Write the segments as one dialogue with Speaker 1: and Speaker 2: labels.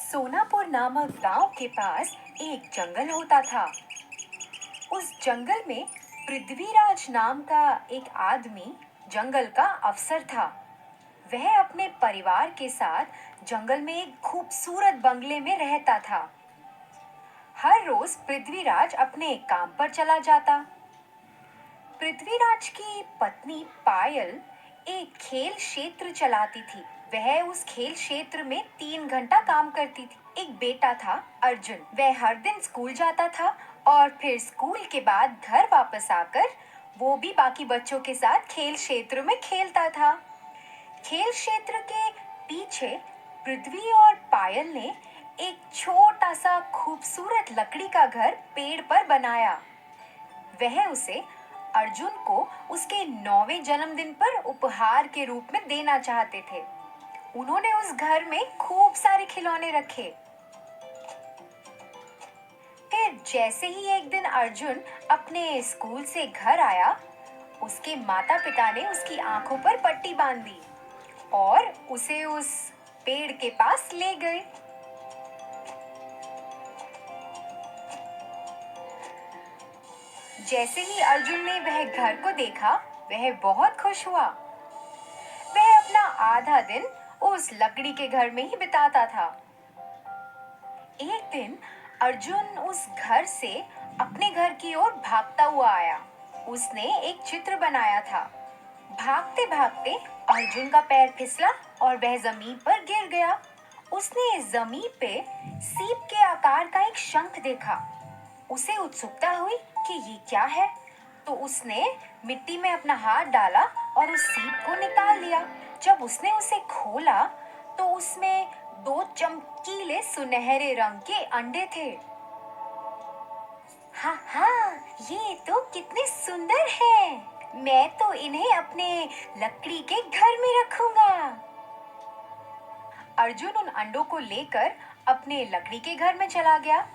Speaker 1: सोनापुर नामक गांव के पास एक जंगल होता था। उस जंगल में पृथ्वीराज नाम का एक आदमी जंगल का अफसर था। वह अपने परिवार के साथ जंगल में एक खूबसूरत बंगले में रहता था। हर रोज पृथ्वीराज अपने काम पर चला जाता। पृथ्वीराज की पत्नी पायल एक खेल क्षेत्र चलाती थी। वह उस खेल क्षेत्र में 3 घंटा काम करती थी। एक बेटा था अर्जुन। वह हर दिन स्कूल जाता था और फिर स्कूल के बाद घर वापस आकर वो भी बाकी बच्चों के साथ खेल क्षेत्र में खेलता था। खेल क्षेत्र के पीछे पृथ्वी और पायल ने एक छोटा सा खूबसूरत लकड़ी का घर पेड़ पर बनाया। वह उसे अर्जुन को उसके 9वें जन्मदिन पर उपहार के रूप में देना चाहते थे। उन्होंने उस घर में खूब सारे खिलौने रखे। फिर जैसे ही एक दिन अर्जुन अपने स्कूल से घर आया, उसके माता पिता ने उसकी आंखों पर पट्टी बांध दी और उसे उस पेड़ के पास ले गए। जैसे ही अर्जुन ने वह घर को देखा, वह बहुत खुश हुआ। वह अपना आधा दिन उस लकड़ी के घर में ही बिताता था। एक दिन अर्जुन उस घर से अपने घर की ओर भागता हुआ आया। उसने एक चित्र बनाया था। भागते भागते अर्जुन का पैर फिसला और वह जमीन पर गिर गया। उसने जमीन पे सीप के आकार का एक शंख देखा। उसे उत्सुकता हुई कि ये क्या है, तो उसने मिट्टी में अपना हाथ डाला और उस सीप को निकाल लिया। जब उसने उसे खोला तो उसमें 2 चमकीले सुनहरे रंग के अंडे थे। हाँ हाँ, ये तो कितने सुंदर हैं। मैं तो इन्हें अपने लकड़ी के घर में रखूंगा। अर्जुन उन अंडों को लेकर अपने लकड़ी के घर में चला गया।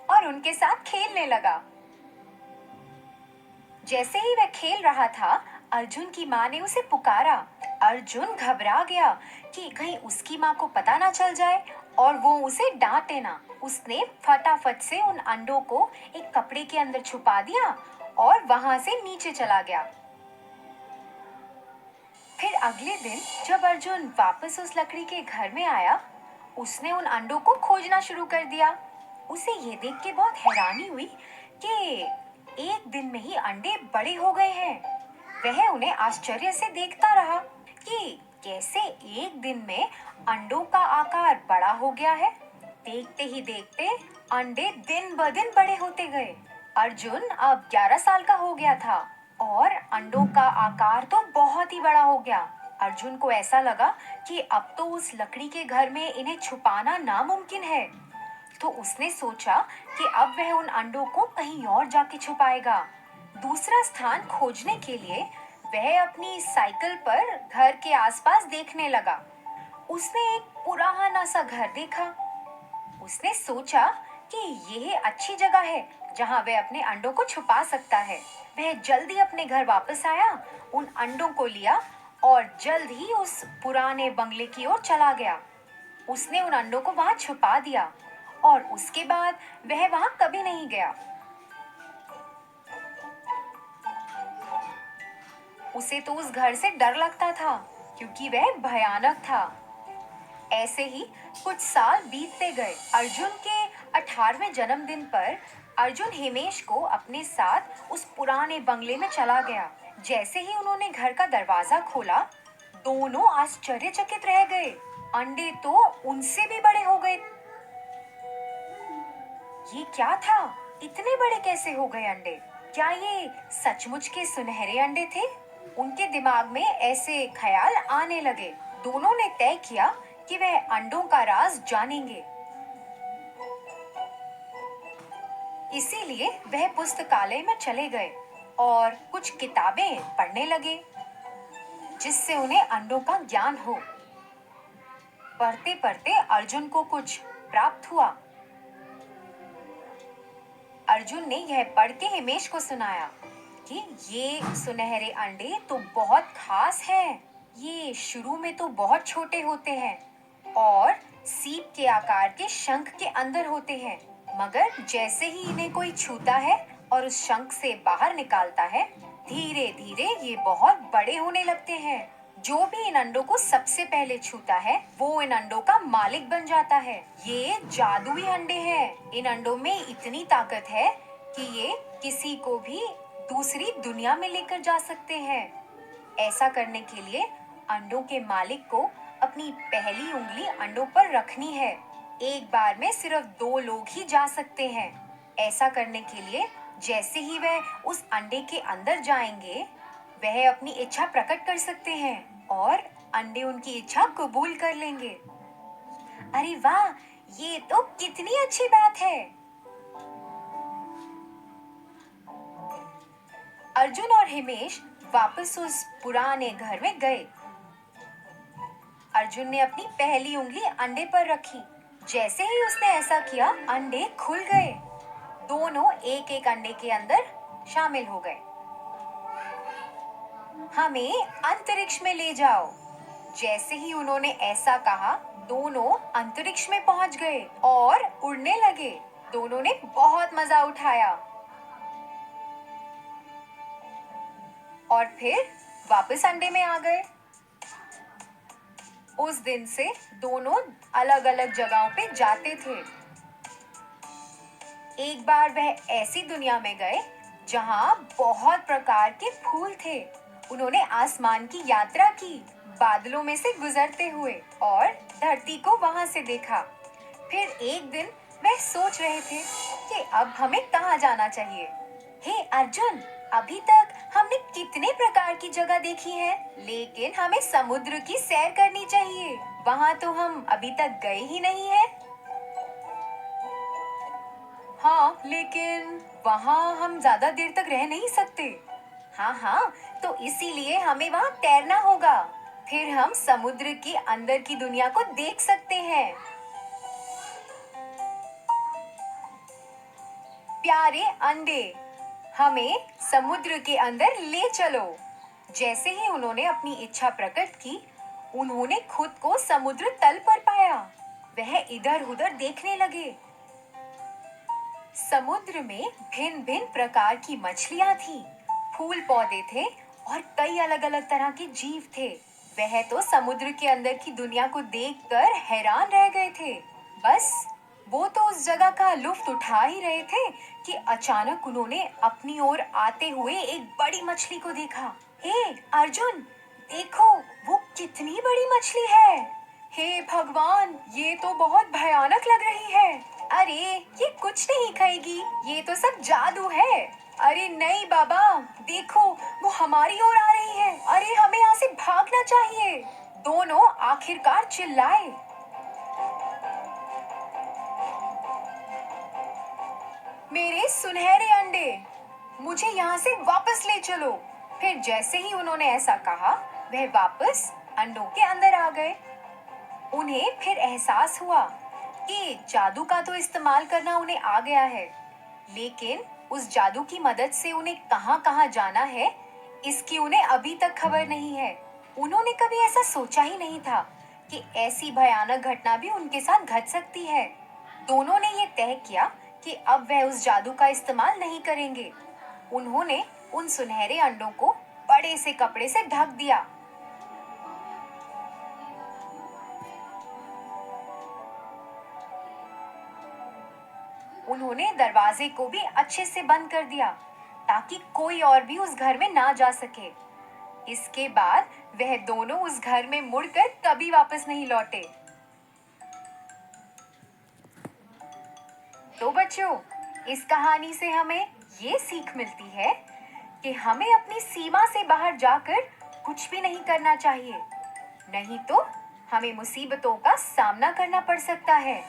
Speaker 1: और उनके साथ खेलने लगा। जैसे ही वह खेल रहा था, अर्जुन की माँ ने उसे पुकारा। अर्जुन घबरा गया कि कहीं उसकी माँ को पता ना चल जाए और वो उसे डांटे ना। उसने फटाफट से उन अंडों को एक कपड़े के अंदर छुपा दिया और वहां से नीचे चला गया। फिर अगले दिन जब अर्जुन वापस उस लकड़ी के घर में आया, उसने उन अंडों को खोजना शुरू कर दिया। उसे ये देख के बहुत हैरानी हुई कि एक दिन में ही अंडे बड़े हो गए हैं। वह उन्हें आश्चर्य से देखता रहा कि कैसे एक दिन में अंडों का आकार बड़ा हो गया है। देखते ही देखते अंडे दिन ब दिन बड़े होते गए। अर्जुन अब 11 साल का हो गया था और अंडों का आकार तो बहुत ही बड़ा हो गया। अर्जुन को ऐसा लगा कि अब तो उस लकड़ी के घर में इन्हें छुपाना नामुमकिन है। तो उसने सोचा कि अब वह उन अंडों को कहीं और जाके छुपाएगा। दूसरा स्थान खोजने के लिए वह अपनी साइकिल पर घर के आसपास देखने लगा। उसने एक पुराना सा घर देखा। उसने सोचा कि यह अच्छी जगह है जहां वह अपने अंडों को छुपा सकता है। वह जल्दी अपने घर वापस आया, उन अंडों को लिया और जल्द ही उस पुराने बंगले की ओर चला गया। उसने उन अंडों को वहां छुपा दिया और उसके बाद वह वहां कभी नहीं गया। उसे तो उस घर से डर लगता था क्योंकि वह भयानक था। ऐसे ही कुछ साल बीतते गए। अर्जुन के 18वें जन्मदिन पर अर्जुन हिमेश को अपने साथ उस पुराने बंगले में चला गया। जैसे ही उन्होंने घर का दरवाजा खोला, दोनों आश्चर्यचकित रह गए। अंडे तो उनसे भी बड़े हो गए। ये क्या था? इतने बड़े कैसे हो गए अंडे? क्या ये सचमुच के सुनहरे अंडे थे? उनके दिमाग में ऐसे ख्याल आने लगे। दोनों ने तय किया कि वह अंडों का राज जानेंगे। इसीलिए वह पुस्तकालय में चले गए और कुछ किताबें पढ़ने लगे जिससे उन्हें अंडों का ज्ञान हो। पढ़ते पढ़ते अर्जुन को कुछ प्राप्त हुआ। अर्जुन ने यह पढ़ के हिमेश को सुनाया कि ये सुनहरे अंडे तो बहुत खास हैं। ये शुरू में तो बहुत छोटे होते हैं और सीप के आकार के शंख के अंदर होते हैं, मगर जैसे ही इन्हें कोई छूता है और उस शंख से बाहर निकालता है, धीरे धीरे ये बहुत बड़े होने लगते हैं। जो भी इन अंडों को सबसे पहले छूता है वो इन अंडों का मालिक बन जाता है। ये जादुई अंडे हैं। इन अंडों में इतनी ताकत है कि ये किसी को भी दूसरी दुनिया में लेकर जा सकते हैं। ऐसा करने के लिए अंडों के मालिक को अपनी पहली उंगली अंडों पर रखनी है। एक बार में सिर्फ 2 लोग ही जा सकते हैं। ऐसा करने के लिए जैसे ही वह उस अंडे के अंदर जाएंगे, वह अपनी इच्छा प्रकट कर सकते हैं और अंडे उनकी इच्छा कबूल कर लेंगे। अरे वाह, ये तो कितनी अच्छी बात है। अर्जुन और हिमेश वापस उस पुराने घर में गए। अर्जुन ने अपनी पहली उंगली अंडे पर रखी। जैसे ही उसने ऐसा किया, अंडे खुल गए। दोनों एक एक अंडे के अंदर शामिल हो गए। हमें अंतरिक्ष में ले जाओ। जैसे ही उन्होंने ऐसा कहा, दोनों अंतरिक्ष में पहुंच गए और उड़ने लगे। दोनों ने बहुत मजा उठाया और फिर वापस अंडे में आ गए। उस दिन से दोनों अलग अलग जगहों पे जाते थे। एक बार वह ऐसी दुनिया में गए जहां बहुत प्रकार के फूल थे। उन्होंने आसमान की यात्रा की, बादलों में से गुजरते हुए, और धरती को वहां से देखा। फिर एक दिन वह सोच रहे थे कि अब हमें कहाँ जाना चाहिए। हे अर्जुन, अभी तक हमने कितने प्रकार की जगह देखी है, लेकिन हमें समुद्र की सैर करनी चाहिए। वहाँ तो हम अभी तक गए ही नहीं है। हाँ, लेकिन वहाँ हम ज्यादा देर तक रह नहीं सकते। हाँ, तो इसीलिए हमें वहाँ तैरना होगा। फिर हम समुद्र के अंदर की दुनिया को देख सकते हैं। प्यारे अंडे, हमें समुद्र के अंदर ले चलो। जैसे ही उन्होंने अपनी इच्छा प्रकट की, उन्होंने खुद को समुद्र तल पर पाया। वह इधर उधर देखने लगे। समुद्र में भिन्न भिन्न प्रकार की मछलियां थी, फूल पौधे थे और कई अलग अलग तरह के जीव थे। वह तो समुद्र के अंदर की दुनिया को देखकर हैरान रह गए थे। बस वो तो उस जगह का लुत्फ उठा ही रहे थे कि अचानक उन्होंने अपनी ओर आते हुए एक बड़ी मछली को देखा। हे अर्जुन, देखो वो कितनी बड़ी मछली है। हे भगवान, ये तो बहुत भयानक लग रही है। अरे ये कुछ नहीं खाएगी, ये तो सब जादू है। अरे नहीं बाबा, देखो वो हमारी ओर आ रही है। अरे हमें यहाँ से भागना चाहिए। दोनों आखिरकार चिल्लाए। मेरे सुनहरे अंडे, मुझे यहाँ से वापस ले चलो। फिर जैसे ही उन्होंने ऐसा कहा, वह वापस अंडों के अंदर आ गए। उन्हें फिर एहसास हुआ कि जादू का तो इस्तेमाल करना उन्हें आ गया है, लेकिन उस जादू की मदद से उन्हें कहाँ-कहाँ जाना है, इसकी उन्हें अभी तक खबर नहीं है। उन्होंने कभी ऐसा सोचा ही नहीं था कि ऐसी भयानक घटना भी उनके साथ घट सकती है। दोनों ने ये तय किया कि अब वह उस जादू का इस्तेमाल नहीं करेंगे। उन्होंने उन सुनहरे अंडों को बड़े से कपड़े से ढक दिया। उन्होंने दरवाजे को भी अच्छे से बंद कर दिया ताकि कोई और भी उस घर में ना जा सके। इसके बाद वह दोनों उस घर में मुड़कर कभी वापस नहीं लौटे। तो बच्चों, इस कहानी से हमें ये सीख मिलती है कि हमें अपनी सीमा से बाहर जाकर कुछ भी नहीं करना चाहिए, नहीं तो हमें मुसीबतों का सामना करना पड़ सकता है।